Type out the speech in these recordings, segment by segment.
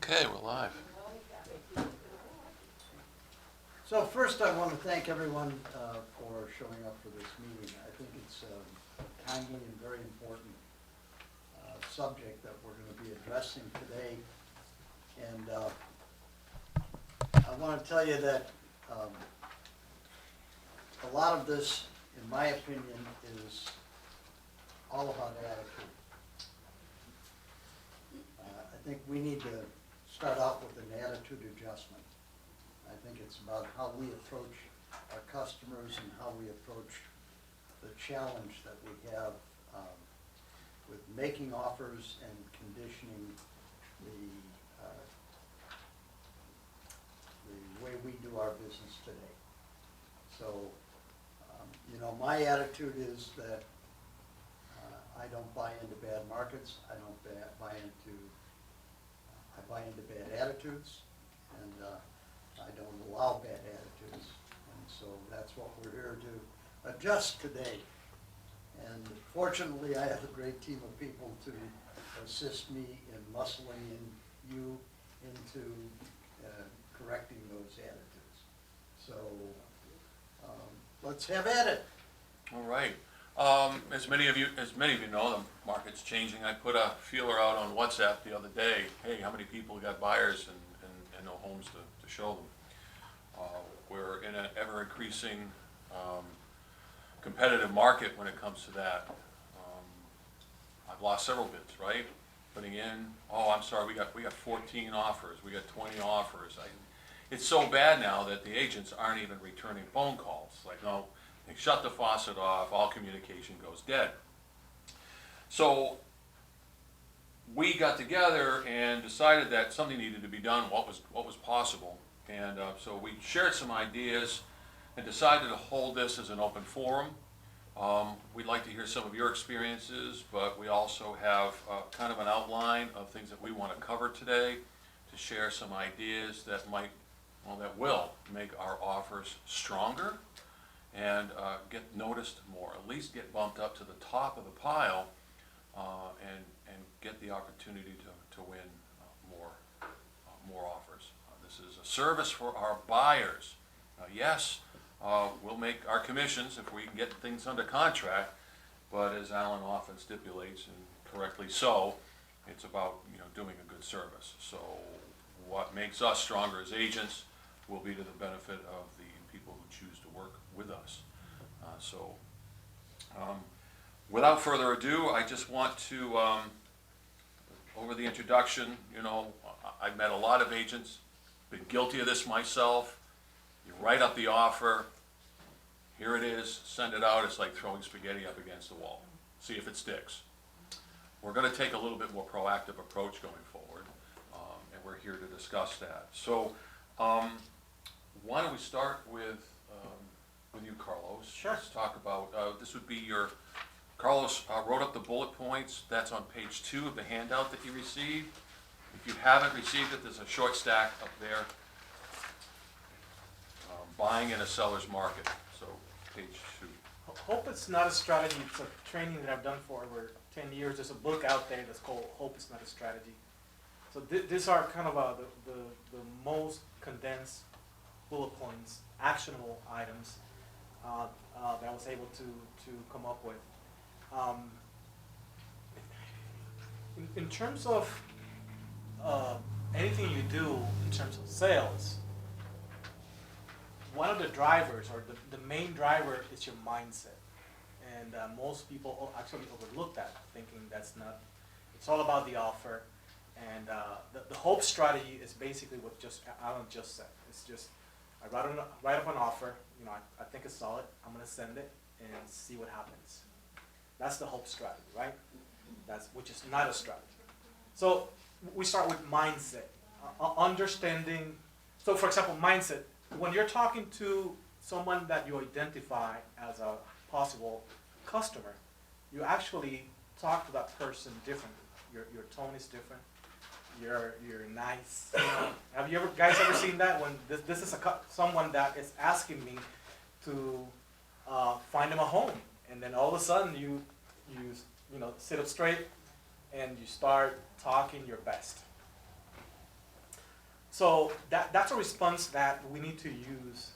Okay, we're live. So first, I want to thank everyone for showing up for this meeting. I think it's a timely and very important subject that we're going to be addressing today. And I want to tell you that a lot of this, in my opinion, is all about attitude. I think we need to start out with an attitude adjustment. I think it's about how we approach our customers and how we approach the challenge that we have with making offers and conditioning the way we do our business today. So, my attitude is that I don't buy into bad markets. I buy into bad attitudes, and I don't allow bad attitudes. And so that's what we're here to adjust today. And fortunately, I have a great team of people to assist me in muscling you into correcting those attitudes. So let's have at it. All right. As many of you know, the market's changing. I put a feeler out on WhatsApp the other day. Hey, how many people got buyers and no homes to show them? We're in an ever-increasing competitive market when it comes to that. I've lost several bids, right? Putting in, oh, I'm sorry, we got 14 offers, we got 20 offers. It's so bad now that the agents aren't even returning phone calls. Like, no, they shut the faucet off, all communication goes dead. So we got together and decided that something needed to be done, what was possible. And so we shared some ideas and decided to hold this as an open forum. We'd like to hear some of your experiences, but we also have kind of an outline of things that we want to cover today to share some ideas that will make our offers stronger and get noticed more, at least get bumped up to the top of the pile and get the opportunity to win more offers. This is a service for our buyers. Yes, we'll make our commissions if we can get things under contract, but as Alan often stipulates, and correctly so, it's about doing a good service. So what makes us stronger as agents will be to the benefit of the people who choose to work with us. Without further ado, I just want to, over the introduction, I've met a lot of agents, been guilty of this myself. You write up the offer, here it is, send it out. It's like throwing spaghetti up against the wall. See if it sticks. We're going to take a little bit more proactive approach going forward, and we're here to discuss that. So why don't we start with you, Carlos? Sure. Let's talk about, this would be Carlos wrote up the bullet points. That's on page 2 of the handout that you received. If you haven't received it, there's a short stack up there. Buying in a seller's market, so page 2. Hope It's Not a Strategy. It's a training that I've done for over 10 years. There's a book out there that's called Hope It's Not a Strategy. So these are kind of the most condensed bullet points, actionable items that I was able to come up with. In terms of anything you do in terms of sales, one of the drivers, or the main driver, is your mindset. And most people actually overlook that, thinking that's not, it's all about the offer. And the hope strategy is basically what Alan just said. It's just, I write up an offer, I think it's solid, I'm going to send it and see what happens. That's the hope strategy, right? Which is not a strategy. So we start with mindset, understanding. So for example, mindset. When you're talking to someone that you identify as a possible customer, you actually talk to that person differently. Your tone is different. You're nice. Have you guys ever seen that? When this is someone that is asking me to find him a home, and then all of a sudden you sit up straight and you start talking your best. So that's a response that we need to use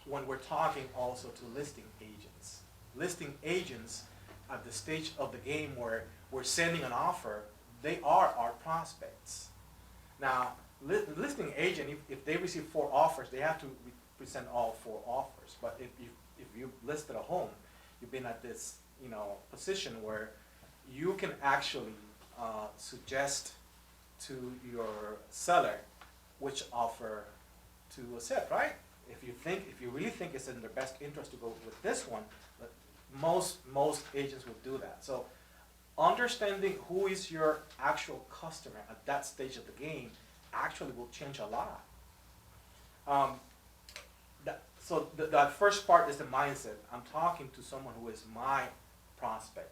when we're talking also to listing agents. Listing agents at the stage of the game where we're sending an offer, they are our prospects. Now, the listing agent, if they receive 4 offers, they have to present all 4 offers. But if you listed a home, you've been at this, position where you can actually suggest to your seller which offer to accept, right? If you really think it's in their best interest to go with this one, but most agents will do that. So understanding who is your actual customer at that stage of the game actually will change a lot. That first part is the mindset. I'm talking to someone who is my prospect,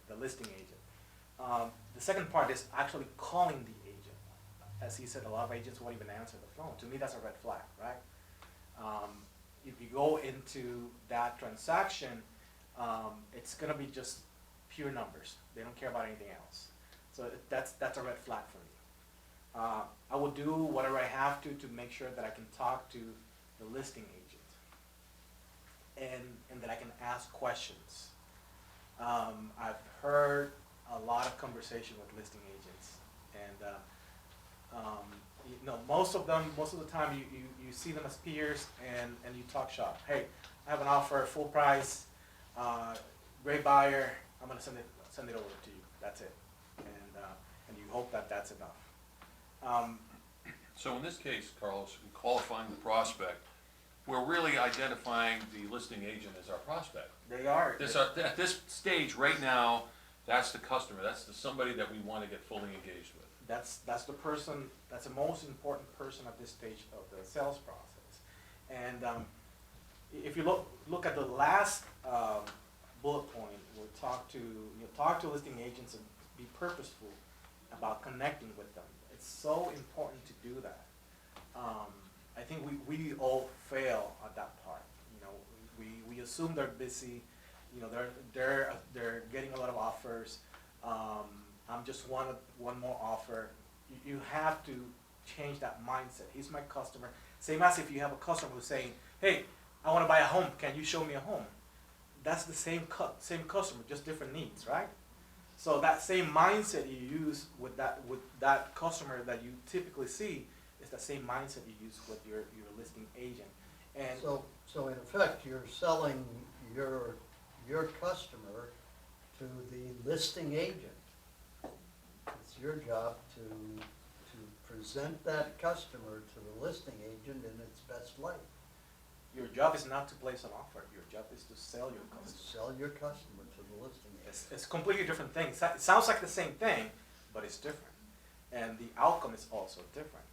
the listing agent. The second part is actually calling the agent. As he said, a lot of agents won't even answer the phone. To me, that's a red flag, right? If you go into that transaction, it's gonna be just pure numbers. They don't care about anything else. So that's a red flag for me. I will do whatever I have to make sure that I can talk to the listing agent and that I can ask questions. I've heard a lot of conversation with listing agents, and most of the time you see them as peers and you talk shop. Hey, I have an offer, full price, great buyer. I'm gonna send it over to you. That's it, and you hope that that's enough. So in this case, Carlos, in qualifying the prospect, we're really identifying the listing agent as our prospect. They are. At this stage, right now, that's the customer, that's somebody that we want to get fully engaged with. That's the person. That's the most important person at this stage of the sales process. And if you look at the last bullet point, we'll talk to listing agents and be purposeful about connecting with them. It's so important to do that. I think we all fail at that part. We assume they're busy. They're getting a lot of offers. I'm just one more offer. You have to change that mindset. He's my customer. Same as if you have a customer who's saying, "Hey, I want to buy a home. Can you show me a home?" That's the same customer, just different needs, right? So that same mindset you use with that customer that you typically see is the same mindset you use with your listing agent. And So in effect, you're selling your customer to the listing agent. It's your job to present that customer to the listing agent in its best light. your job is not to place an offer. Your job is to sell your customer. Sell your customer to the listing agent. It's a completely different thing. It sounds like the same thing, but it's different. And the outcome is also different.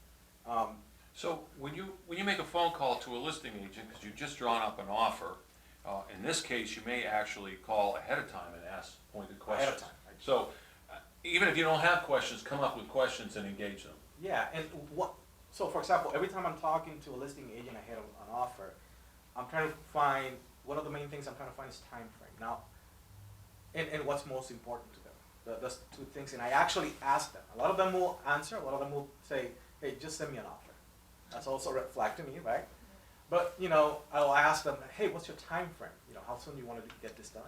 So when you make a phone call to a listing agent, because you've just drawn up an offer, in this case, you may actually call ahead of time and ask pointed questions. Ahead of time. So even if you don't have questions, come up with questions and engage them. Yeah, and so for example, every time I'm talking to a listing agent ahead of an offer, I'm trying to find, one of the main things I'm trying to find is time frame. Now, and what's most important to them. Those two things, and I actually ask them. A lot of them will answer, a lot of them will say, hey, just send me an offer. That's also a red flag to me, right? But, I'll ask them, hey, what's your time frame? How soon do you want to get this done?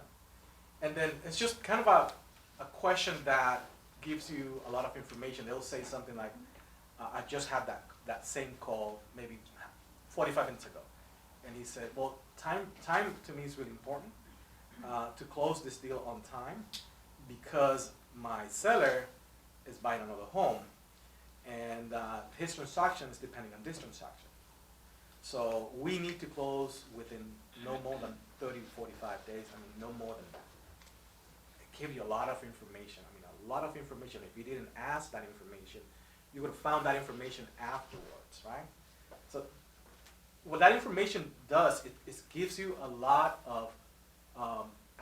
And then it's just kind of a question that gives you a lot of information. They'll say something like, I just had that same call maybe 45 minutes ago. And he said, well, time to me is really important to close this deal on time because my seller is buying another home and his transaction is depending on this transaction. So we need to close within no more than 30 to 45 days. No more than that. It gives you a lot of information. A lot of information. If you didn't ask that information, you would have found that information afterwards, right? So what that information does, it gives you a lot of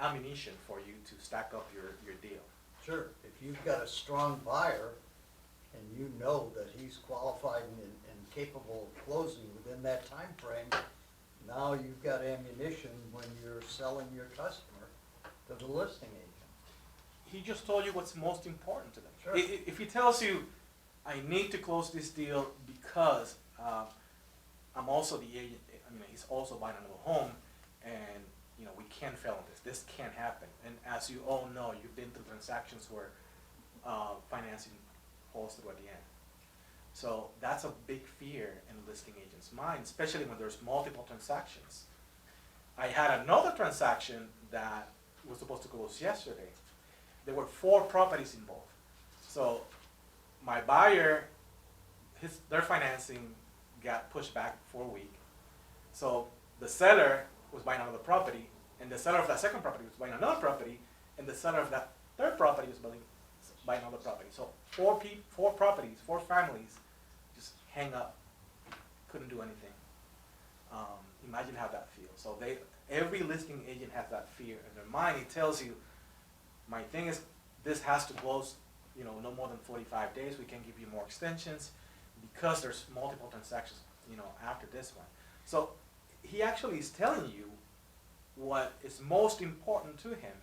ammunition for you to stack up your deal. Sure, if you've got a strong buyer and you know that he's qualified and capable of closing within that time frame, now you've got ammunition when you're selling your customer to the listing agent. He just told you what's most important to them. Sure. If he tells you, I need to close this deal because I'm also the agent. I mean, he's also buying another home, and we can't fail on this. This can't happen. And as you all know, you've been through transactions where financing falls through at the end. So that's a big fear in a listing agent's mind, especially when there's multiple transactions. I had another transaction that was supposed to close yesterday. There were 4 properties involved. So my buyer, their financing got pushed back for a week. So the seller was buying another property, and the seller of that second property was buying another property, and the seller of that third property was buying another property. So 4 properties, 4 families just hang up, couldn't do anything. Imagine how that feels. So every listing agent has that fear in their mind. It tells you, my thing is, this has to close, no more than 45 days. We can give you more extensions because there's multiple transactions, after this one. So he actually is telling you what is most important to him.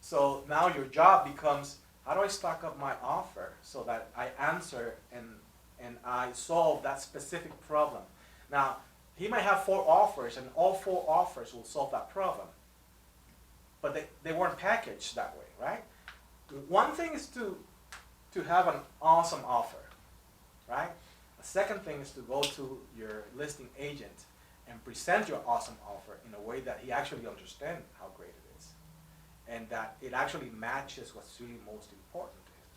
So now your job becomes, how do I stock up my offer so that I answer and I solve that specific problem? Now, he might have 4 offers, and all 4 offers will solve that problem. But they weren't packaged that way, right? One thing is to have an awesome offer, right? The second thing is to go to your listing agent and present your awesome offer in a way that he actually understands how great it is, and that it actually matches what's really most important to him.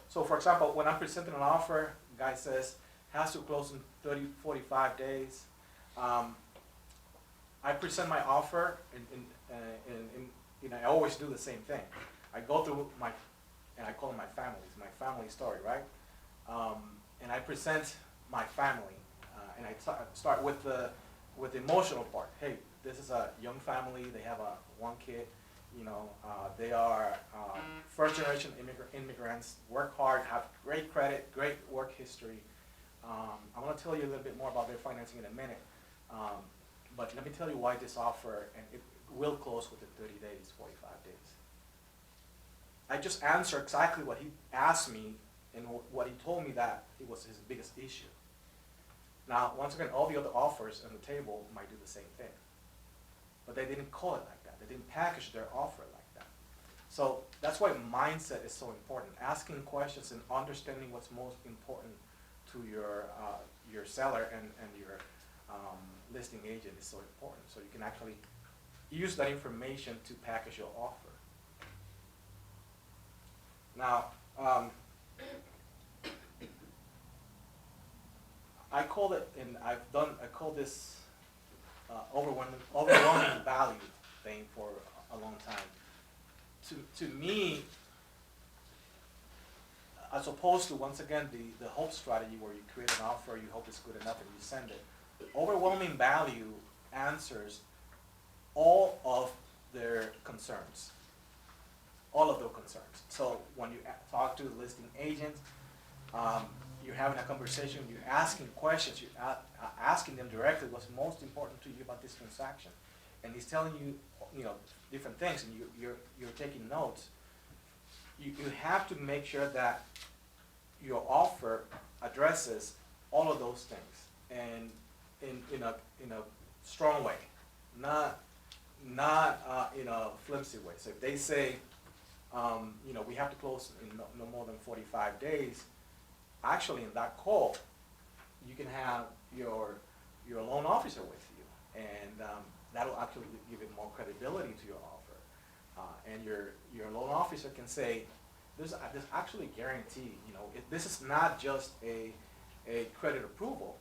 So for example, when I'm presenting an offer, the guy says, has to close in 30, 45 days. I present my offer, and I always do the same thing. I go through and I call them my family story, right? And I present my family, and I start with the emotional part. Hey, this is a young family. They have one kid. They are first-generation immigrants. Work hard, have great credit, great work history. I'm going to tell you a little bit more about their financing in a minute. But let me tell you why this offer, and it will close within 30 days, 45 days. I just answered exactly what he asked me and what he told me that it was his biggest issue. Now, once again, all the other offers on the table might do the same thing. But they didn't call it like that. They didn't package their offer like that. So that's why mindset is so important. Asking questions and understanding what's most important to your seller and your listing agent is so important. So you can actually use that information to package your offer. Now, I call it, and I call this overwhelming value thing for a long time. To me, as opposed to, once again, the hope strategy where you create an offer, you hope it's good enough, and you send it. Overwhelming value answers all of their concerns. All of their concerns. So when you talk to the listing agent, you're having a conversation, you're asking questions, you're asking them directly what's most important to you about this transaction. And he's telling you, different things, and you're taking notes. You have to make sure that your offer addresses all of those things, and in a strong way, not in a flimsy way. So if they say, we have to close in no more than 45 days, actually in that call, you can have your loan officer with you, and that'll actually give it more credibility to your offer. And your loan officer can say, there's actually guarantee, this is not just a credit approval.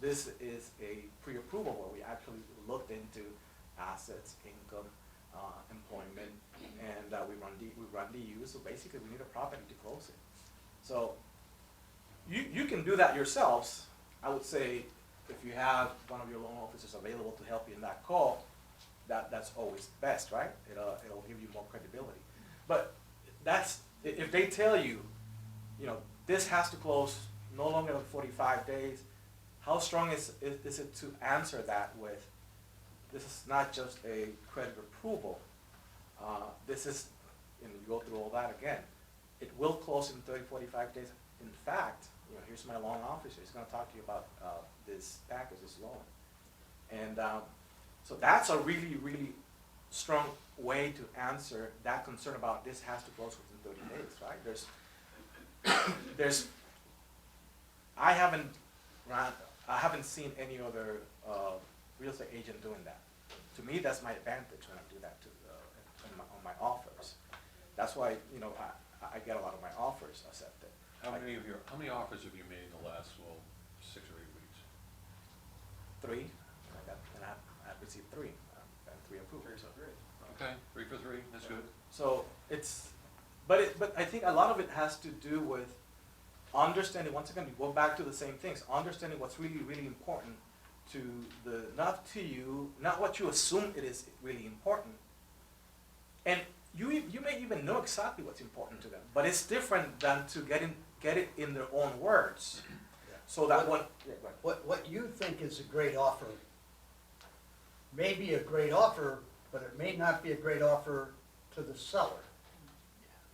This is a pre-approval where we actually looked into assets, income, employment, and we run DUs. So basically, we need a property to close it. So you can do that yourselves. I would say if you have one of your loan officers available to help you in that call, that's always best, right? It'll give you more credibility. But if they tell you, this has to close no longer than 45 days. How strong is it to answer that with, this is not just a credit approval. This is, and you go through all that again. It will close in 30, 45 days. in fact, here's my loan officer, he's gonna talk to you about, this package, this loan. And, so that's a really, really strong way to answer that concern about this has to close within 30 days, right? I haven't seen any other, real estate agent doing that. To me, that's my advantage when I do that on my offers. That's why, I get a lot of my offers accepted. How many offers have you made in the last, 6 or 8 weeks? 3, and I've received 3, and 3 approved. Okay, 3 for 3, that's good. So but I think a lot of it has to do with understanding, once again, you go back to the same things, understanding what's really, really important to not to you, not what you assume it is really important. And you may even know exactly what's important to them, but it's different than to get it in their own words. So that one, yeah, go ahead. What you think is a great offer may be a great offer, but it may not be a great offer to the seller.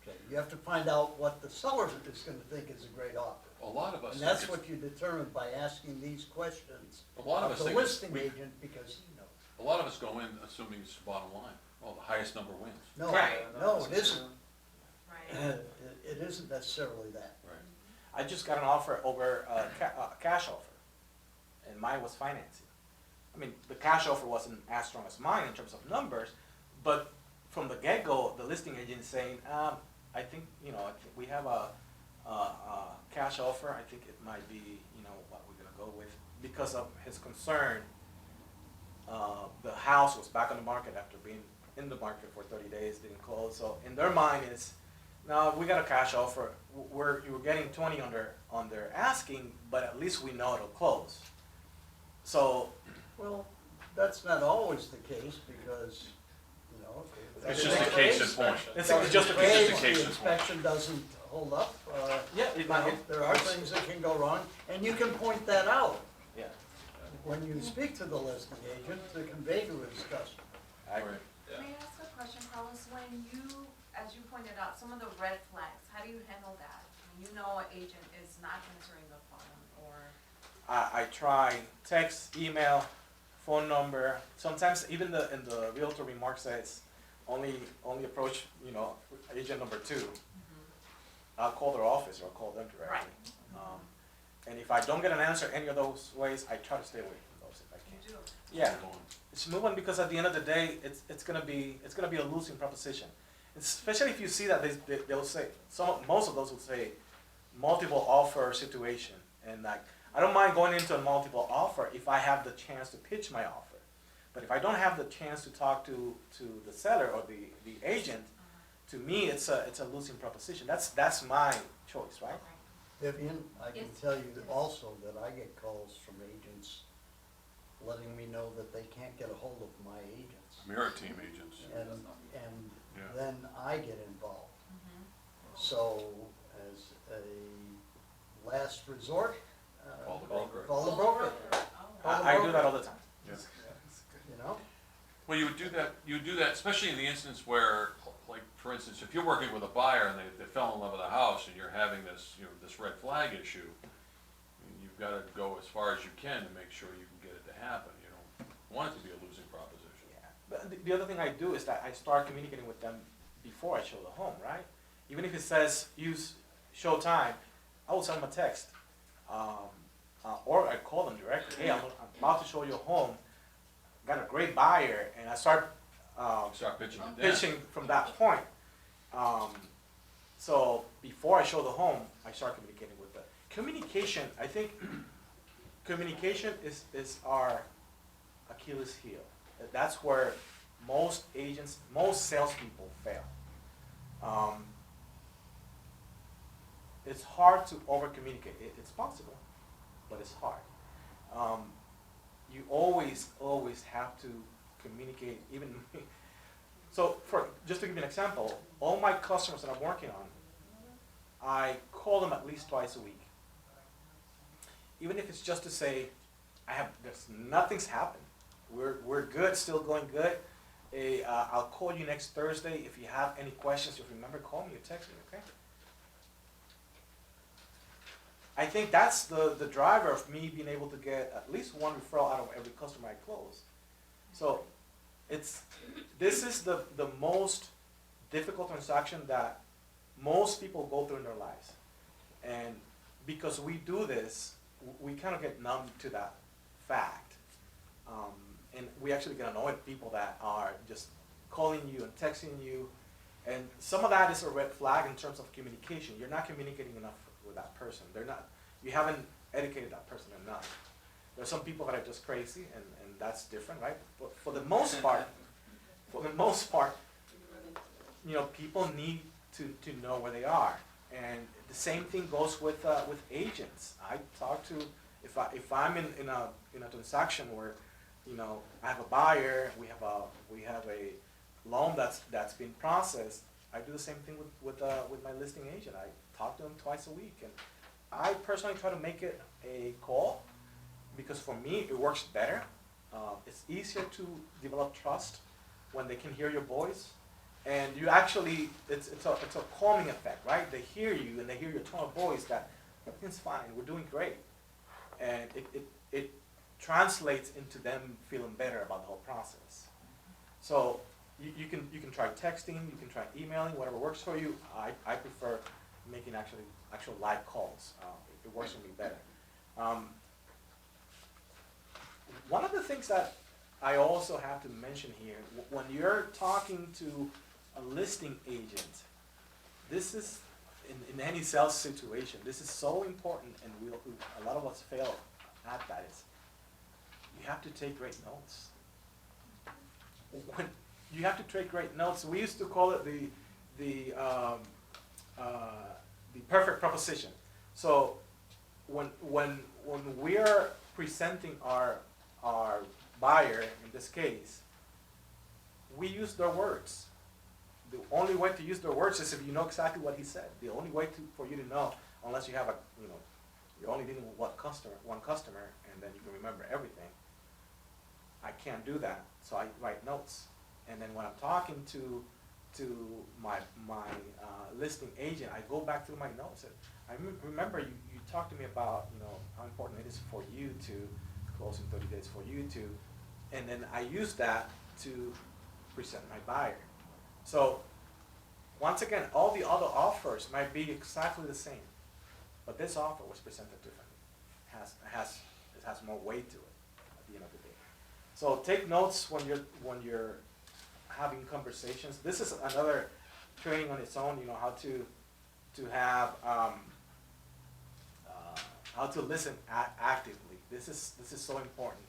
Okay, you have to find out what the seller is gonna think is a great offer. A lot of us. And think that's it's- what you determine by asking these questions A lot of us the think it's- listing we- agent, because he knows. A lot of us go in assuming it's the bottom line. Oh, the highest number wins. No, Right. no, it isn't. Right. It isn't necessarily that. Right. I just got an offer over a cash offer, and mine was financing. I mean, the cash offer wasn't as strong as mine in terms of numbers, but from the get-go, the listing agent is saying, I think, I think we have a cash offer, I think it might be, what we're gonna go with, because of his concern. The house was back on the market after being in the market for 30 days, didn't close, so in their mind is, no, we got a cash offer, you were getting 20 on their asking, but at least we know it'll close. So, Well, that's not always the case, because, It's just a case in point. it's Doesn't just a phase, case in the point. inspection doesn't hold up. yeah, it might, There are things that can go wrong, and you can point that out yeah. when you speak to the listing agent to convey to his customer. I agree. Right. May I ask a question, Carlos? When you, as you pointed out, some of the red flags, how do you handle that? When you know an agent is not answering the phone, or, I try text, email, phone number. Sometimes even in the realtor remark says only approach agent number 2. I'll call their office or I'll call them directly. And if I don't get an answer any of those ways, I try to stay away from those if I you can. do? Yeah, Move on. it's move on because at the end of the day, it's gonna be a losing proposition. Especially if you see that they'll say most of those will say multiple offer situation, and like I don't mind going into a multiple offer if I have the chance to pitch my offer. But if I don't have the chance to talk to the seller or the agent, to me it's a losing proposition. That's my choice, right? Vivian, I can Yes. tell you also that I get calls from agents letting me know that they can't get a hold of my agents. Merit team agents. And Yeah. then I get involved. Mhm. So as a last resort, Call the broker. call the broker, Oh. I do that all the time. Yeah. you know? Well, you would do that, especially in the instance where, like, for instance, if you're working with a buyer and they fell in love with a house and you're having this, this red flag issue, you've gotta go as far as you can to make sure you can get it to happen, you don't want it to be a losing proposition. Yeah. But the other thing I do is that I start communicating with them before I show the home, right? Even if it says use show time, I will send them a text. Or I call them directly, hey, I'm about to show you a home, got a great buyer, and I start Start pitching it then. pitching from that point. So before I show the home, I start communicating with them. Communication, I think, communication is our Achilles heel. That's where most agents, most salespeople fail. It's hard to over-communicate. It's possible, but it's hard. You always have to communicate, even, so just to give you an example, all my customers that I'm working on, I call them at least twice a week. Even if it's just to say, nothing's happened. We're good, still going good. I'll call you next Thursday. If you have any questions, if you remember, call me or text me, okay? I think that's the driver of me being able to get at least one referral out of every customer I close. So this is the most difficult transaction that most people go through in their lives. And because we do this, we kind of get numb to that fact. And we actually get annoyed at people that are just calling you and texting you. And some of that is a red flag in terms of communication. You're not communicating enough with that person. You haven't educated that person enough. There's some people that are just crazy, and that's different, right? But for the most part, people need to know where they are. And the same thing goes with agents. I talk to, if I'm in a transaction where, I have a buyer, we have a loan that's been processed, I do the same thing with my listing agent. I talk to them twice a week, and I personally try to make it a call because for me it works better. It's easier to develop trust when they can hear your voice, and you actually it's a calming effect, right? They hear you and they hear your tone of voice that everything's fine, we're doing great, and it translates into them feeling better about the whole process. So you can try texting, you can try emailing, whatever works for you. I prefer making actual live calls. It works for me better. One of the things that I also have to mention here, when you're talking to a listing agent, this is, in any sales situation, this is so important, and a lot of us fail at that, is you have to take great notes. You have to take great notes. We used to call it the perfect proposition. So when we are presenting our buyer, in this case, we use their words. The only way to use their words is if you know exactly what he said. The only way for you to know, unless you have you're only dealing with one customer, and then you can remember everything. I can't do that, so I write notes. And then when I'm talking to my listing agent, I go back through my notes. And I remember you talked to me about how important it is for you to close in 30 days, for you to, and then I use that to present my buyer. So once again, all the other offers might be exactly the same, but this offer was presented differently. It has more weight to it at the end of the day. So take notes when you're having conversations. This is another training on its own. How to have how to listen actively. This is so important.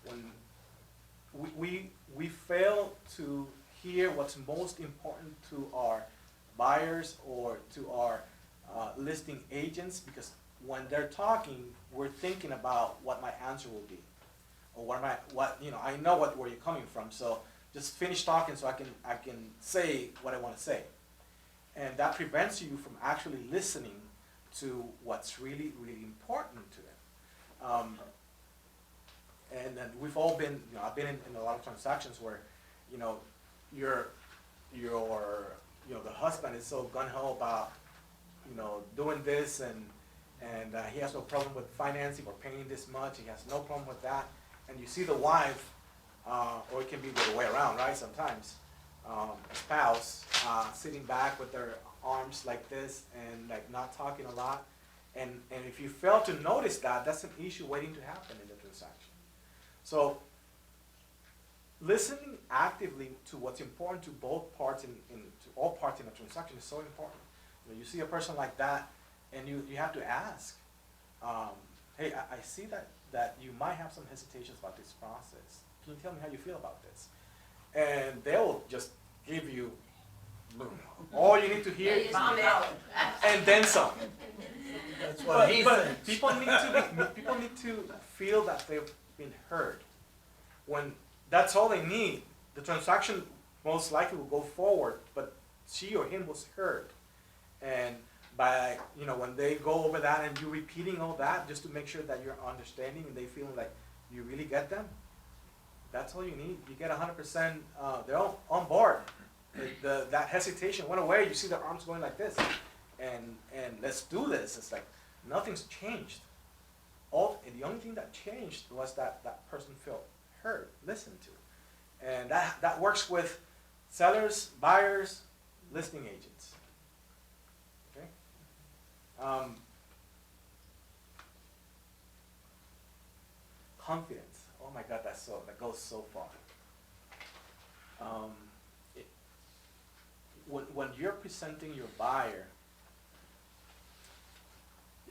When we fail to hear what's most important to our buyers or to our listing agents, because when they're talking, we're thinking about what my answer will be, or I know where you're coming from. So just finish talking so I can say what I want to say, and that prevents you from actually listening to what's really, really important to them. And then we've all been, I've been in a lot of transactions where, the husband is so gun-ho about, doing this, and he has no problem with financing or paying this much. He has no problem with that. And you see the wife, or it can be the other way around, right? Sometimes, a spouse sitting back with their arms like this and not talking a lot. And if you fail to notice that, that's an issue waiting to happen in the transaction. So listening actively to what's important to both parts to all parts in a transaction is so important. You see a person like that, and you have to ask, hey, I see that you might have some hesitations about this process. Can you tell me how you feel about this? And they will just give you all you need to hear, and then some. That's what he But thinks. people need to feel that they've been heard. When that's all they need, the transaction most likely will go forward, but she or him was heard. And by, when they go over that and you repeating all that just to make sure that you're understanding and they feel like you really get them, that's all you need. You get 100%, they're all on board. That hesitation went away. You see their arms going like this. And let's do this. It's like, Nothing's changed. The only thing that changed was that person felt heard, listened to. And that works with sellers, buyers, listing agents. Okay? Confidence. Oh my God, that goes so far. When you're presenting your buyer,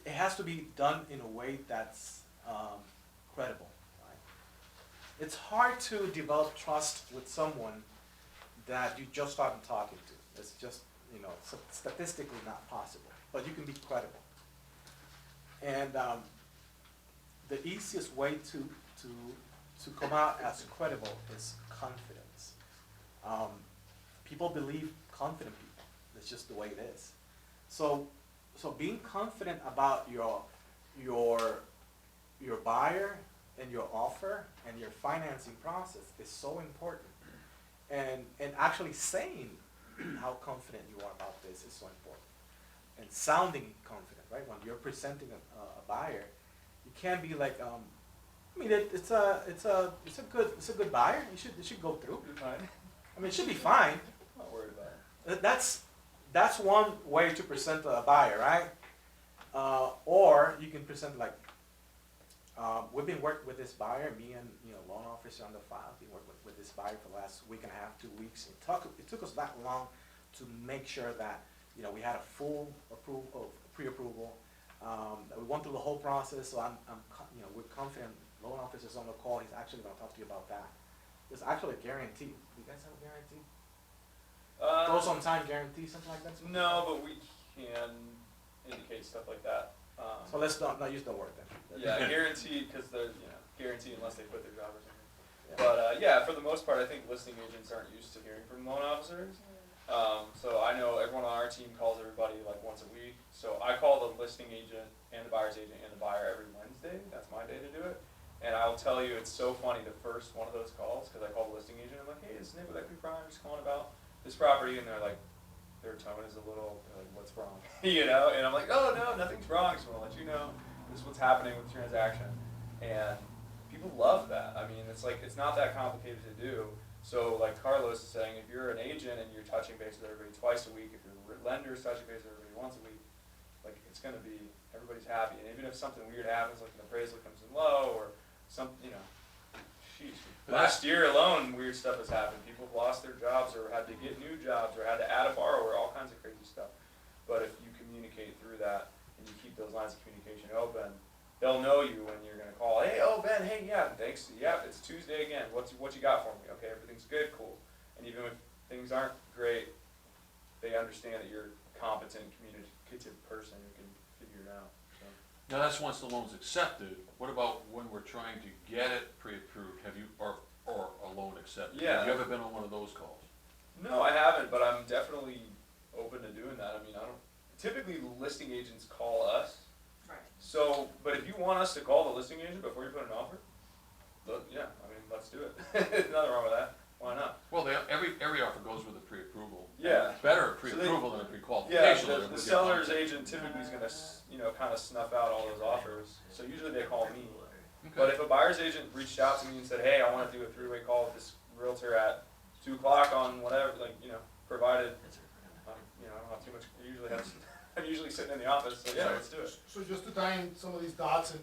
it has to be done in a way that's credible. Right? It's hard to develop trust with someone that you just started talking to. It's just, statistically not possible, but you can be credible. And the easiest way to come out as credible is confidence. People believe confident people. That's just the way it is. So being confident about your buyer and your offer and your financing process is so important. And actually saying how confident you are about this is so important. And sounding confident, right? When you're presenting a buyer, you can't be like, it's a good buyer. It should go through. Fine. It should be fine. Not worried about it. That's one way to present a buyer, right? Or you can present like, we've been working with this buyer, me and loan officer on the file, been working with this buyer for the last week and a half, 2 weeks. It took us that long to make sure that we had a full pre-approval. That we went through the whole process, so we're confident. Loan officer's on the call. He's actually going to talk to you about that. There's actually a guarantee. Do you guys have a guarantee? Goes on time guarantee, something like that? No, but we can indicate stuff like that. So let's not use the word then. Yeah, guarantee, because they're, guarantee unless they quit their job or something. Yeah. But, yeah, for the most part, I think listing agents aren't used to hearing from loan officers. So I know everyone on our team calls everybody like once a week. So I call the listing agent and the buyer's agent and the buyer every Wednesday. That's my day to do it. And I'll tell you, it's so funny, the first one of those calls, because I call the listing agent, I'm like, hey, this is Nick with Equity Prime, just calling about this property, and they're like, their tone is a little, they're like, what's wrong? And I'm like, oh, no, nothing's wrong, just want to let you know, this is what's happening with the transaction. And people love that. It's like, it's not that complicated to do. So like Carlos is saying, if you're an agent and you're touching base with everybody twice a week, if your lender is touching base with everybody once a week, like, it's gonna be, everybody's happy. And even if something weird happens, like an appraisal comes in low, or sheesh. Last year alone, weird stuff has happened. People have lost their jobs, or had to get new jobs, or had to add a borrower, all kinds of crazy stuff. But if you communicate through that, and you keep those lines of communication open, they'll know you when you're gonna call, hey, oh, Ben, hey, yeah, thanks, yeah, it's Tuesday again, what you got for me? Okay, everything's good, cool. And even if things aren't great, they understand that you're a competent, communicative person who can figure it out. So. Now, that's once the loan's accepted. What about when we're trying to get it pre-approved? Have you, or a loan accepted? Yeah. Have you ever been on one of those calls? No, I haven't, but I'm definitely open to doing that. Typically listing agents call us. Right. So, but if you want us to call the listing agent before you put an offer, let's do it. There's nothing wrong with that. Why not? Well, every offer goes with a pre-approval. Yeah. Better a So pre-approval than a Yeah, pre-qualification. letter the would get seller's bumped. agent typically is gonna, kind of snuff out all those offers. So usually they call me. Okay. But if a buyer's agent reached out to me and said, hey, I want to do a three-way call with this realtor at 2 o'clock on whatever, provided, I don't have too much, I'm usually sitting in the office, so yeah, let's do it. So just to tie in some of these dots,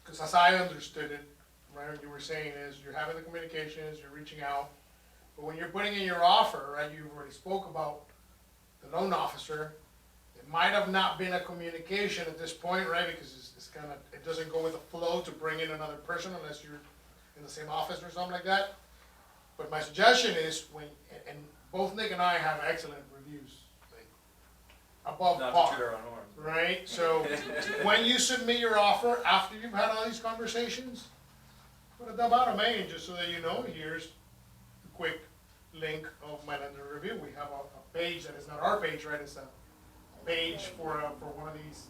because as I understood it, right, what you were saying is you're having the communications, you're reaching out, but when you're putting in your offer, right, you already spoke about the loan officer, it might have not been a communication at this point, right, because it's kind of, it doesn't go with the flow to bring in another person unless you're in the same office or something like that. But my suggestion is and both Nick and I have excellent reviews, like above Not par. to toot our own horn. Right, so when you submit your offer, after you've had all these conversations, put a dub out of Maine, just so that you know, here's a quick link of my lender review. We have a page that is not our page, right, it's a page for one of these,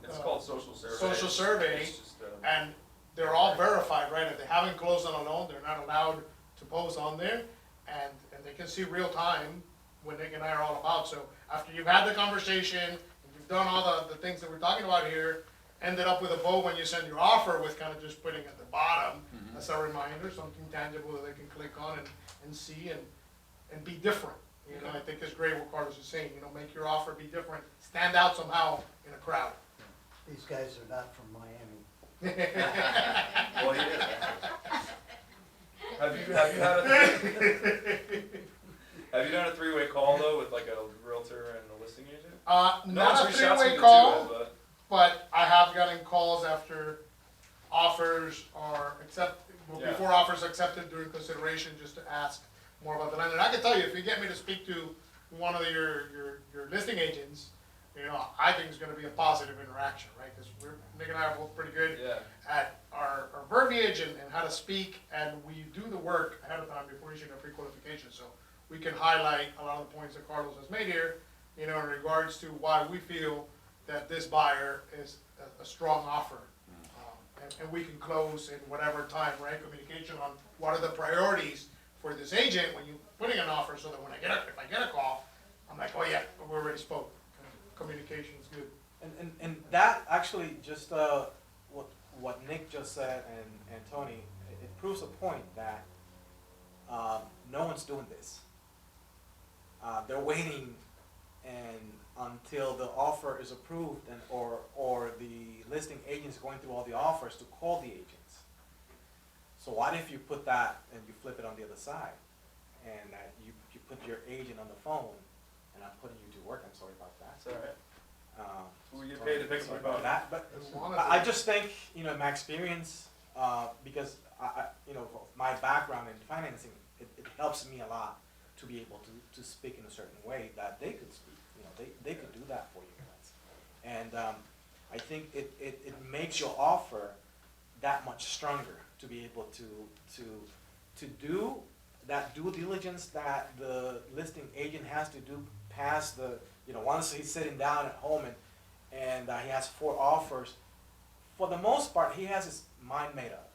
It's called social survey. social survey, It's just, and they're all verified, right, if they haven't closed on a loan, they're not allowed to post on there, and they can see real time what Nick and I are all about. So after you've had the conversation, and you've done all the things that we're talking about here, ended up with a bow when you send your offer with kind of just putting at the bottom as a reminder, something tangible that they can click on and see and be different. You know, I think it's great what Carlos is saying, you know, make your offer be different, stand out somehow in a crowd. These guys are not from Miami. Well, he is. Have you had have you done a three-way call though with like a realtor and a listing agent? No Not a one's reached out to me three-way to call, do it, but I have gotten calls after offers are Yeah. before offers accepted during consideration, just to ask more about the land. And I can tell you, if you get me to speak to one of your listing agents, you know, I think it's gonna be a positive interaction, right? Cause Nick and I are both pretty good yeah. at our verbiage and how to speak, and we do the work ahead of time before issuing a pre-qualification, so we can highlight a lot of the points that Carlos has made here, you know, in regards to why we feel that this buyer is a strong offer. And we can close in whatever time, right, communication on what are the priorities for this agent when you're putting an offer, so that when if I get a call, I'm like, oh yeah, we already spoke. Communication is good. And that actually just, what Nick just said and Tony, it proves a point that, no one's doing this. They're waiting until the offer is approved or the listing agent's going through all the offers to call the agents. So what if you put that and you flip it on the other side? And you put your agent on the phone, and I'm putting you to work, I'm sorry about that. That's all right. We get Sorry- paid to fix sorry my phone. about that, but As long as I it- just think, you know, in my experience, because you know, my background in financing, it helps me a lot to be able to speak in a certain way that they could speak. You know, they could do that for you guys. And I think it makes your offer that much stronger to be able to do that due diligence that the listing agent has to do past the, you know, once he's sitting down at home and he has 4 offers. For the most part, he has his mind made up.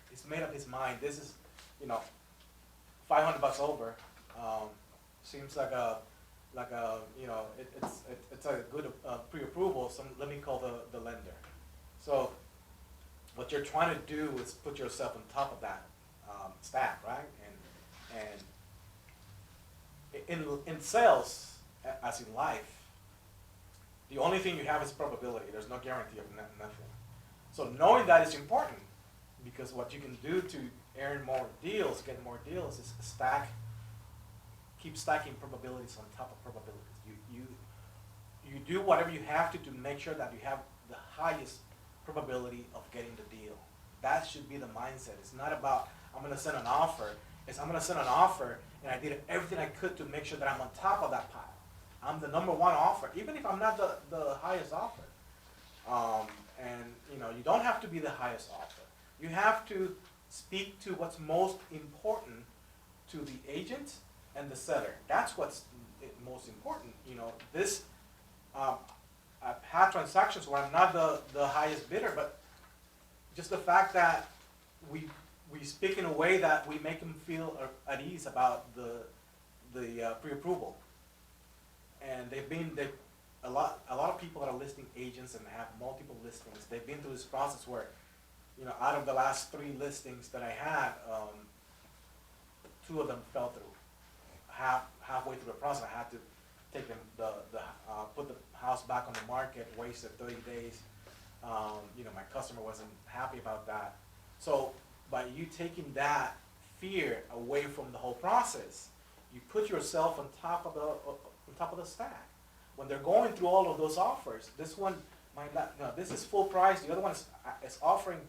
He's made up his mind. This is, you know, $500 over. Seems like a, you know, it's a good pre-approval. So let me call the lender. So what you're trying to do is put yourself on top of that stack, right? And in sales, as in life, the only thing you have is probability. There's no guarantee of nothing. So knowing that is important, because what you can do to earn more deals, get more deals, is keep stacking probabilities on top of probabilities. You do whatever you have to make sure that you have the highest probability of getting the deal. That should be the mindset. It's not about, I'm gonna send an offer. It's, I'm gonna send an offer, and I did everything I could to make sure that I'm on top of that pile. I'm the #1 offer, even if I'm not the highest offer. And you know, you don't have to be the highest offer. You have to speak to what's most important to the agent and the seller. That's what's most important. You know, this, I've had transactions where I'm not the highest bidder, but just the fact that we speak in a way that we make them feel at ease about the pre-approval. And a lot of people that are listing agents and have multiple listings, they've been through this process where, you know, out of the last 3 listings that I had, 2 of them fell through. Halfway through the process, I had to take them put the house back on the market, wasted 30 days. You know, my customer wasn't happy about that. So by you taking that fear away from the whole process, you put yourself on top of the stack. When they're going through all of those offers, this one might not, you know, this is full price, the other one is offering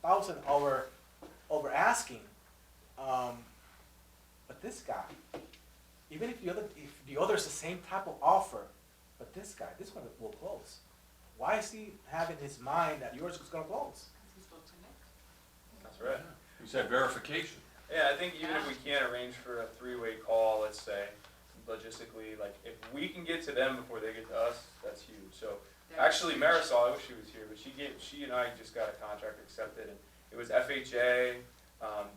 $1,000 over asking. But this guy, even if the other is the same type of offer, but this one will close. Why is he having his mind that yours is gonna close? That's right. You said verification. Yeah, I think even if we can't arrange for a 3-way call, let's say, logistically, like, if we can get to them before they get to us, that's huge. So, actually, Marisol, I wish she was here, but she and I just got a contract accepted, and it was FHA,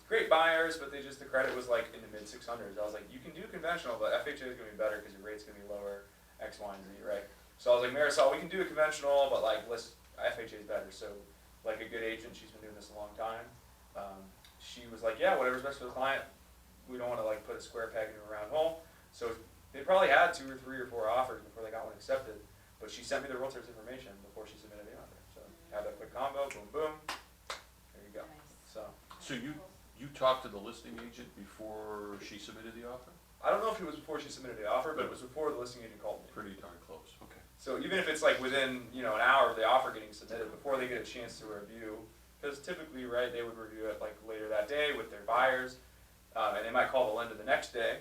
great buyers, but the credit was like in the mid 600s. I was like, you can do conventional, but FHA is gonna be better because your rate's gonna be lower, X, Y, and Z, right? So I was like, Marisol, we can do a conventional, but like, FHA is better. So like a good agent, she's been doing this a long time. She was like, yeah, whatever's best for the client. We don't want to like put a square peg into a round hole. So they probably had 2 or 3 or 4 offers before they got one accepted. But she sent me the realtor's information before she submitted the offer. So have that quick combo, boom, boom. There you go. So So you talked to the listing agent before she submitted the offer? I don't know if it was before she submitted the offer, but it was before the listing agent called me. Pretty darn close, okay. So even if it's like within, an hour of the offer getting submitted, before they get a chance to review, because typically, right, they would review it like later that day with their buyers, and they might call the lender the next day.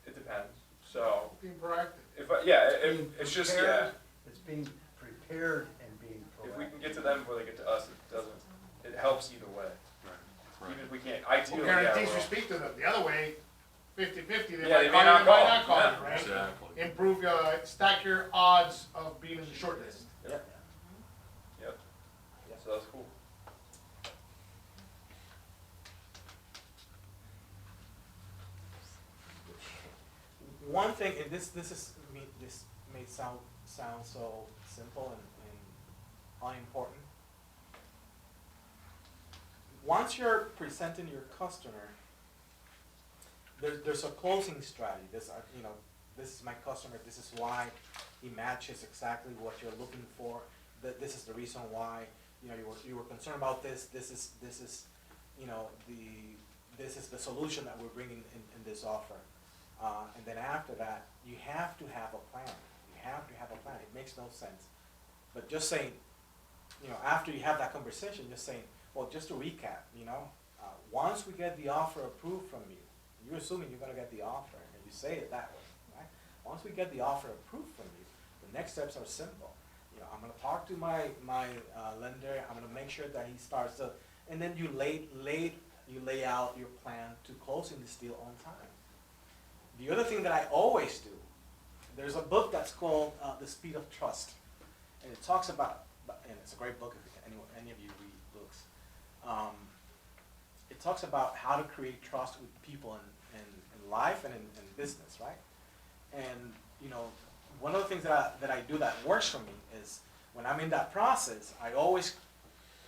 It depends. So Being proactive. Being it's just, prepared, It's being prepared and being if we can proactive. get to them before they get to us, it helps either way. Right. Even if we can't, Who ideally, guarantees yeah, you speak to them? The other way, 50-50, Yeah, they they might may call you, not they might call. not call Yeah. you, right? Exactly. Improve, stack your odds of being in the short list. Yep. So that's cool. One thing, and this may sound so simple and unimportant. Once you're presenting your customer, there's a closing strategy. This is my customer. This is why he matches exactly what you're looking for. This is the reason why you were concerned about this. This is this is the solution that we're bringing in this offer. And then after that, you have to have a plan. You have to have a plan. It makes no sense. But just saying, after you have that conversation, just saying, well, just to recap, once we get the offer approved from you, you're assuming you're gonna get the offer, and you say it that way, right? Once we get the offer approved from you, the next steps are simple. I'm gonna talk to my lender. I'm gonna make sure that he starts to, and then you lay out your plan to closing this deal on time. The other thing that I always do, there's a book that's called The Speed of Trust, and it talks about, and it's a great book if any of you read books. It talks about how to create trust with people in life and in business, right? And one of the things that I do that works for me is when I'm in that process, I always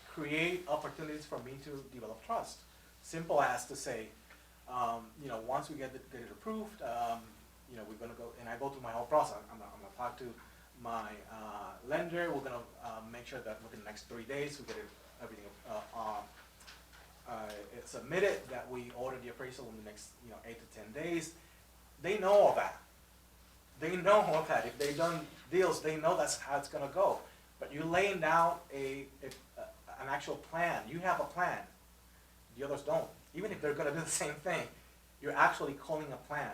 create opportunities for me to develop trust. Simple as to say, once we get it approved, we're gonna go, and I go through my whole process. I'm gonna talk to my lender. We're gonna make sure that within the next 3 days we get everything submitted. That we order the appraisal in the next 8 to 10 days. They know all that. They know all that. If they've done deals, they know that's how it's gonna go. But you're laying down an actual plan. You have a plan. The others don't. Even if they're gonna do the same thing, you're actually calling a plan.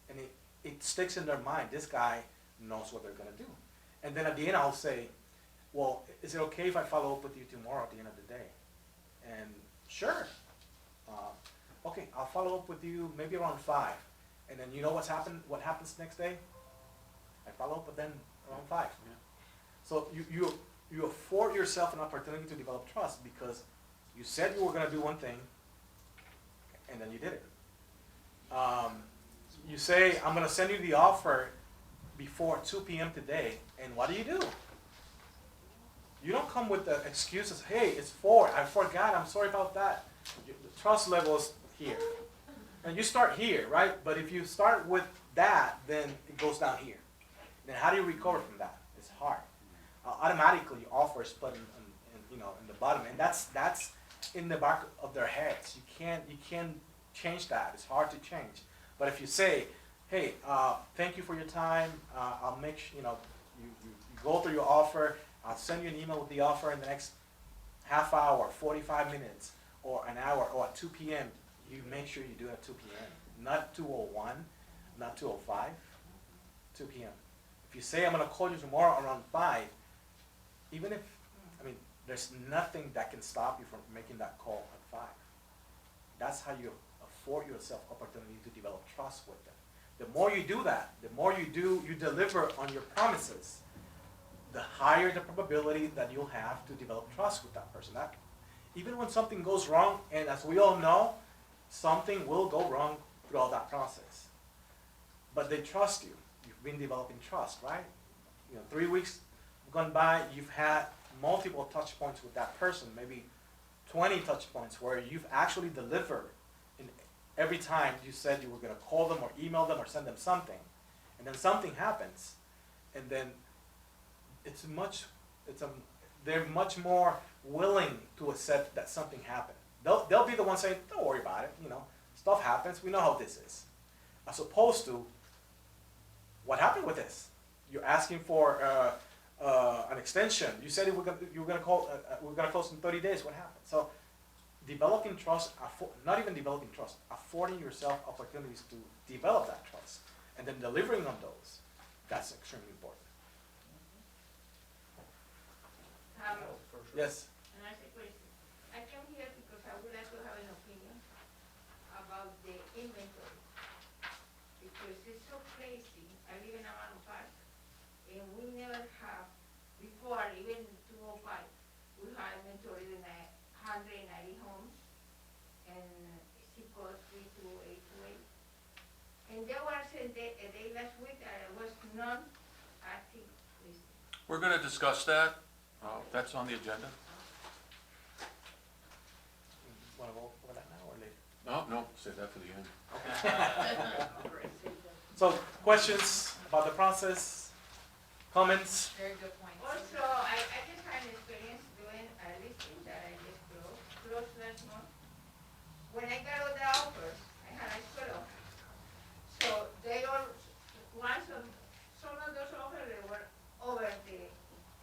And it sticks in their mind, this guy knows what they're gonna do. And then at the end I'll say, well, is it okay if I follow up with you tomorrow at the end of the day? And sure. Okay, I'll follow up with you maybe around 5. And then you know what happens next day? I follow up with them around 5. Yeah. So you afford yourself an opportunity to develop trust because you said you were gonna do one thing, and then you did it. You say, I'm gonna send you the offer before 2 p.m. today, and what do? You don't come with the excuses, hey, it's 4, I forgot, I'm sorry about that. The trust level is here. And you start here, right? But if you start with that, then it goes down here. Then how do you recover from that? It's hard. Automatically, your offer is put in the bottom, and that's in the back of their heads. You can't change that. It's hard to change. But if you say, hey, thank you for your time. I'll make sure, you go through your offer. I'll send you an email with the offer in the next half hour, 45 minutes, or an hour, or at 2 p.m. You make sure you do it at 2 p.m. Not 2:01, not 2:05, 2 p.m. If you say I'm gonna call you tomorrow around 5, there's nothing that can stop you from making that call at 5. That's how you afford yourself opportunity to develop trust with them. The more you do that, the more you deliver on your promises, the higher the probability that you'll have to develop trust with that person. Even when something goes wrong, and as we all know, something will go wrong throughout that process. But they trust you. You've been developing trust, right? 3 weeks gone by, you've had multiple touch points with that person, maybe 20 touch points where you've actually delivered. In every time you said you were gonna call them or email them or send them something, and then something happens, and then they're much more willing to accept that something happened. They'll be the ones saying, don't worry about it, stuff happens, we know how this is. As opposed to, what happened with this? You're asking for an extension. You said you were gonna close in 30 days. What happened? So, developing trust, not even developing trust, affording yourself opportunities to develop that trust, and then delivering on those. That's extremely important. Yes. And I say, question. I came here because I would like to have an opinion about the inventory. Because it's so crazy. I live in Amano Park, and we never have, before, even 205, we had inventory in 190 homes, and zip code 32828. And there was a day last week that I was non-active listed. We're gonna discuss that. That's on the agenda. Want to go over that now or later? No, save that for the end. So, questions about the process? Comments? Very good point. Also, I just had an experience doing a listing that I just closed last month. When I got all the offers, I had a square offer. So they all, some of those offers, they were over the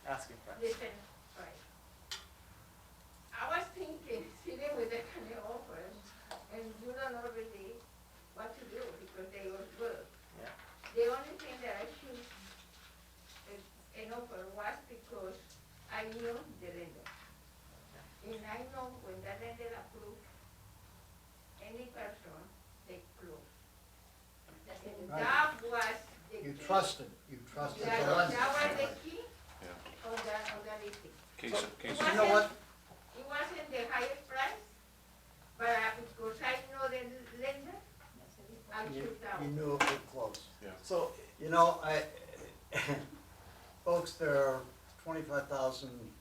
Asking for. listing price. I was thinking, sitting with the kind of offers, and you don't know really what to do because they were good. Yeah. The only thing that I choose an offer was because I knew the lender. And I know when the lender approved any person, they close. And Right. that was the key. You trusted the That lender. was the key Yeah. of the listing. Case. You know what? It wasn't the highest price, but because I know the lender, I You choose that you one. knew it would close. So, You know, folks, there are 25,000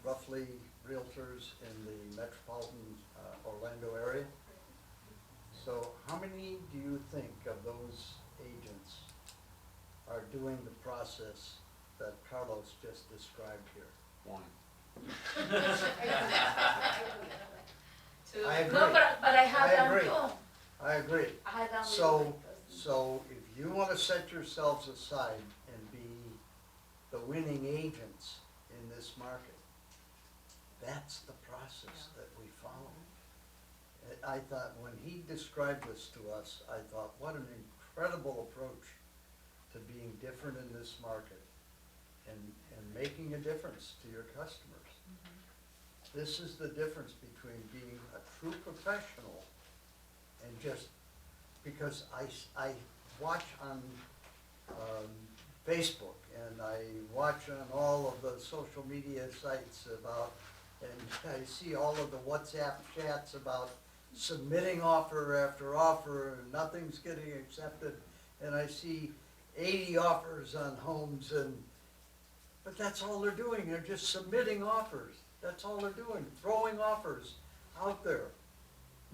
roughly realtors in the metropolitan Orlando area. So how many do you think of those agents are doing the process that Carlos just described here? One. I agree. No, but I had I them agree. too. I agree. I had them with So, my cousin. so if you wanna set yourselves aside and be the winning agents in this market, that's the process that we follow. I thought, when he described this to us, I thought, what an incredible approach to being different in this market and making a difference to your customers. This is the difference between being a true professional and just, because I watch on Facebook and I watch on all of the social media sites about, and I see all of the WhatsApp chats about submitting offer after offer and nothing's getting accepted, and I see 80 offers on homes, but that's all they're doing, they're just submitting offers. That's all they're doing, throwing offers out there.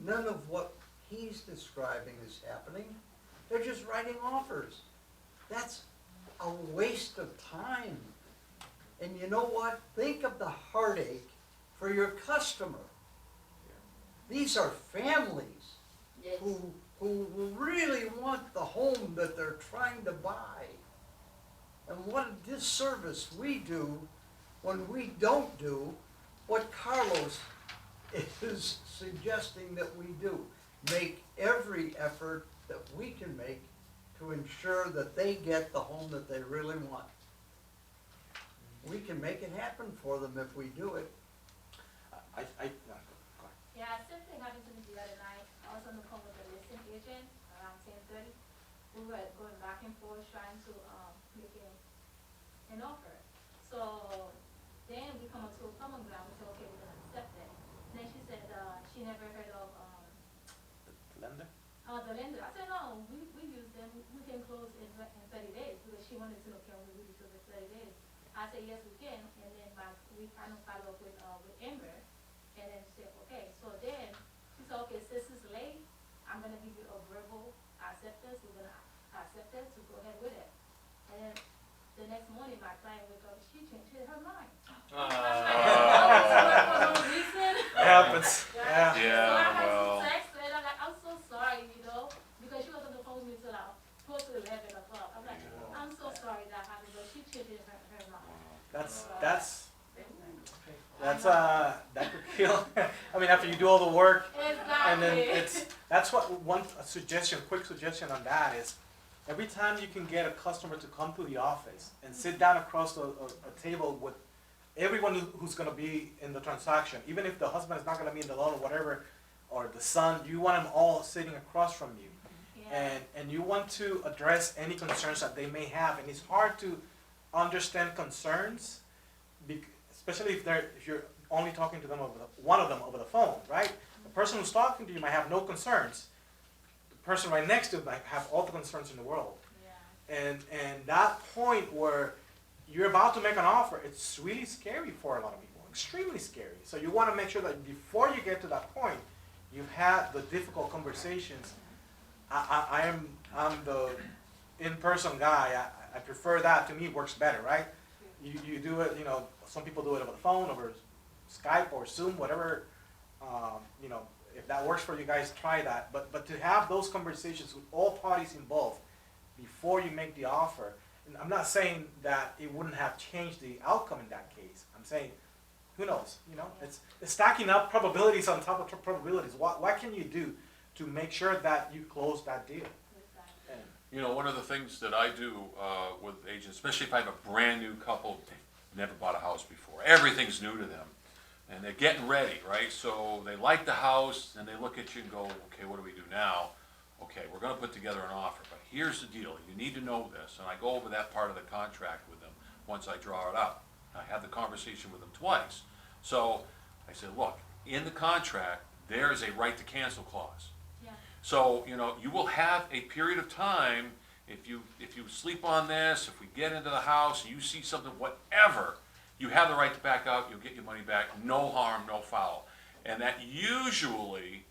None of what he's describing is happening. They're just writing offers. That's a waste of time. And you know what? Think of the heartache for your customer. These are families Yes. who really want the home that they're trying to buy. And what a disservice we do when we don't do what Carlos is suggesting that we do. Make every effort that we can make to ensure that they get the home that they really want. We can make it happen for them if we do it. no, go ahead. Yeah, same thing happened to me the other night. I was on the phone with the listing agent around 10:30. We were going back and forth trying to make an offer. So then we come up to a common ground. We said, okay, we're gonna accept it. And then she said she never heard of The lender? the lender. I said, no, we use them. We can close in 30 days because she wanted to know, can we really do the I said, yes, we can, and then we kind of follow up with Amber, and then she said, okay, so then, she said, okay, since it's late, I'm gonna give you a verbal acceptance, we're gonna accept it, so go ahead with it. And then the next morning, my client woke up, she changed her mind. I'm like, oh, it's for no reason. It happens, yeah. Yeah, So I had well. to text her, and I'm like, I'm so sorry, because she was on the phone with me till close to 11 o'clock. I'm like, I'm so sorry that happened, but she changed her mind. That's that could kill. I mean, after you do all the work, and then Exactly. that's what quick suggestion on that is, every time you can get a customer to come to the office and sit down across a table with everyone who's gonna be in the transaction, even if the husband is not gonna be in the loan or whatever, or the son, you want them all sitting across from you. Yeah. And you want to address any concerns that they may have, and it's hard to understand concerns, especially if you're only talking to them one of them over the phone, right? The person who's talking to you might have no concerns. The person right next to you might have all the concerns in the world. Yeah. And that point where you're about to make an offer, it's really scary for a lot of people, extremely scary. So you want to make sure that before you get to that point, you've had the difficult conversations. I'm the in-person guy. I prefer that. To me, it works better, right? You do it, some people do it over the phone, over Skype or Zoom, whatever, if that works for you guys, try that. But to have those conversations with all parties involved before you make the offer, and I'm not saying that it wouldn't have changed the outcome in that case. I'm saying, who knows, it's stacking up probabilities on top of probabilities. What can you do to make sure that you close that deal? And, One of the things that I do with agents, especially if I have a brand new couple, they've never bought a house before, everything's new to them, and they're getting ready, right? So they like the house, and they look at you and go, okay, what do we do now? Okay, we're gonna put together an offer, but here's the deal, you need to know this, and I go over that part of the contract with them once I draw it up. I have the conversation with them twice. So I said, look, in the contract, there is a right to cancel clause. Yeah. So, you will have a period of time, if you sleep on this, if we get into the house, and you see something, whatever, you have the right to back out, you'll get your money back, no harm, no foul. And that usually,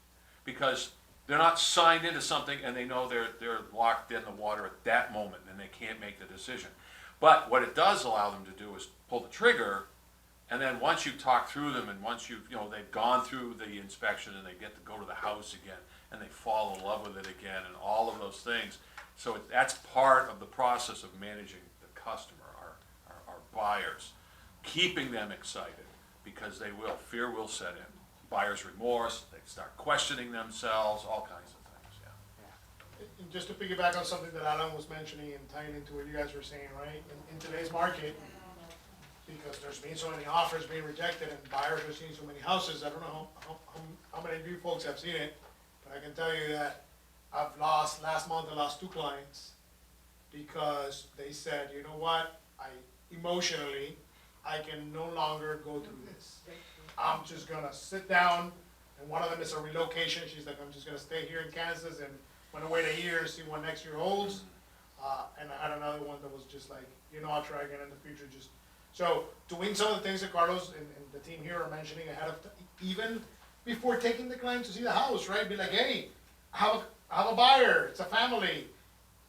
because they're not signed into something and they know they're locked in the water at that moment and they can't make the decision. But what it does allow them to do is pull the trigger, and then once you talk through them and once they've gone through the inspection and they get to go to the house again and they fall in love with it again and all of those things. So that's part of the process of managing the customer, our buyers, keeping them excited, because fear will set in. Buyer's remorse, they start questioning themselves, all kinds of things, yeah. And just to piggyback on something that Alan was mentioning and tying into what you guys were saying, right? In today's market, because there's been so many offers being rejected and buyers are seeing so many houses, I don't know how many of you folks have seen it, but I can tell you that last month I lost 2 clients because they said, you know what, emotionally, I can no longer go through this. I'm just gonna sit down, and one of them is a relocation. She's like, I'm just gonna stay here in Kansas and I'm gonna wait a year and see what next year holds. And I had another one that was just like, I'll try again in the future. So doing some of the things that Carlos and the team here are mentioning ahead of even before taking the client to see the house, right? Be like, hey, I have a buyer, it's a family.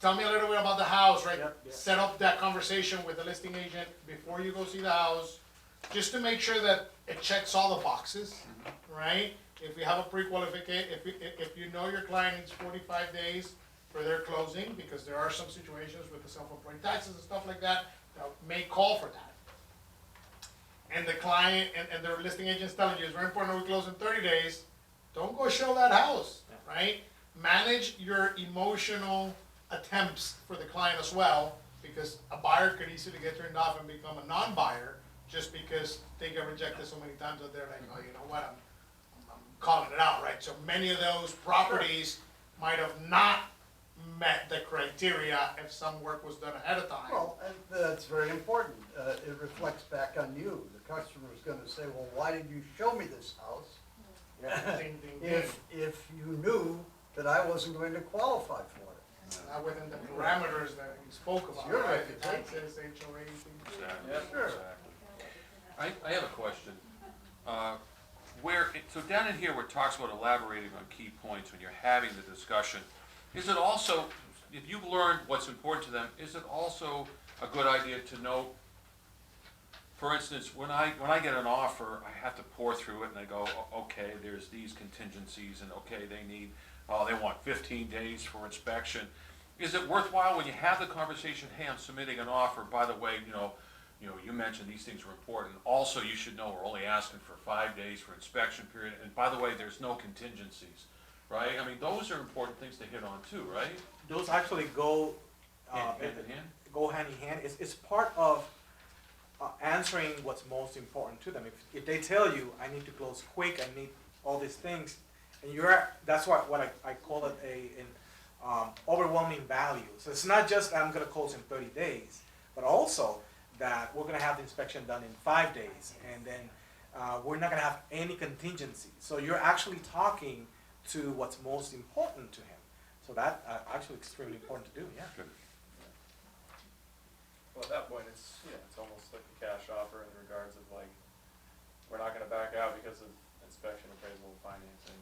Tell me a little bit about the house, right? Yep. Set up that conversation with the listing agent before you go see the house, just to make sure that it checks all the boxes, right? If we have a pre-qualification, if you know your client needs 45 days for their closing, because there are some situations with the self-employed taxes and stuff like that may call for that. And the client and the listing agent's telling you it's very important that we close in 30 days, don't go show that house, right? Manage your emotional attempts for the client as well, because a buyer could easily get turned off and become a non-buyer just because they get rejected so many times that they're like, oh, you know what, I'm calling it out, right? So many of those properties might have not met the criteria if some work was done ahead of time. Well, and that's very important. It reflects back on you. The customer's gonna say, well, why did you show me this house? Ding, ding, ding. If you knew that I wasn't going to qualify for it. not within the parameters that you spoke about, your right? reputation. Taxes, HOA, things. Exactly, Yeah. Sure. exactly. I have a question. So down in here where it talks about elaborating on key points when you're having the discussion, is it also, if you've learned what's important to them, is it also a good idea to note, for instance, when I get an offer, I have to pour through it and I go, okay, there's these contingencies and okay, they want 15 days for inspection. Is it worthwhile when you have the conversation, hey, I'm submitting an offer, by the way, you mentioned these things are important. Also, you should know we're only asking for 5 days for inspection period, and by the way, there's no contingencies, right? I mean, those are important things to hit on too, right? Those actually go, Hand in hand? go hand in hand. It's part of answering what's most important to them. If they tell you, I need to close quick, I need all these things, and that's what I call it an overwhelming value. So it's not just I'm gonna close in 30 days, but also that we're gonna have the inspection done in 5 days, and then we're not gonna have any contingency. So you're actually talking to what's most important to him. So that actually extremely important to do, yeah. Good. Well, at that point, it's almost like a cash offer in regards of like, we're not gonna back out because of inspection, appraisal, financing.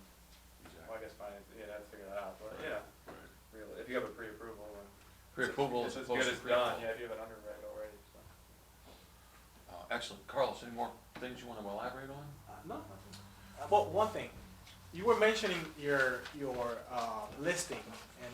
Well, I guess finance, you'd have to figure that out, but yeah, Right. really, if you have a pre-approval, then. Pre-approval It's as as opposed good to as done, pre-approval. yeah, if you have an underwrite already, so. Excellent. Carlos, any more things you want to elaborate on? No. Well, one thing, you were mentioning your listing, and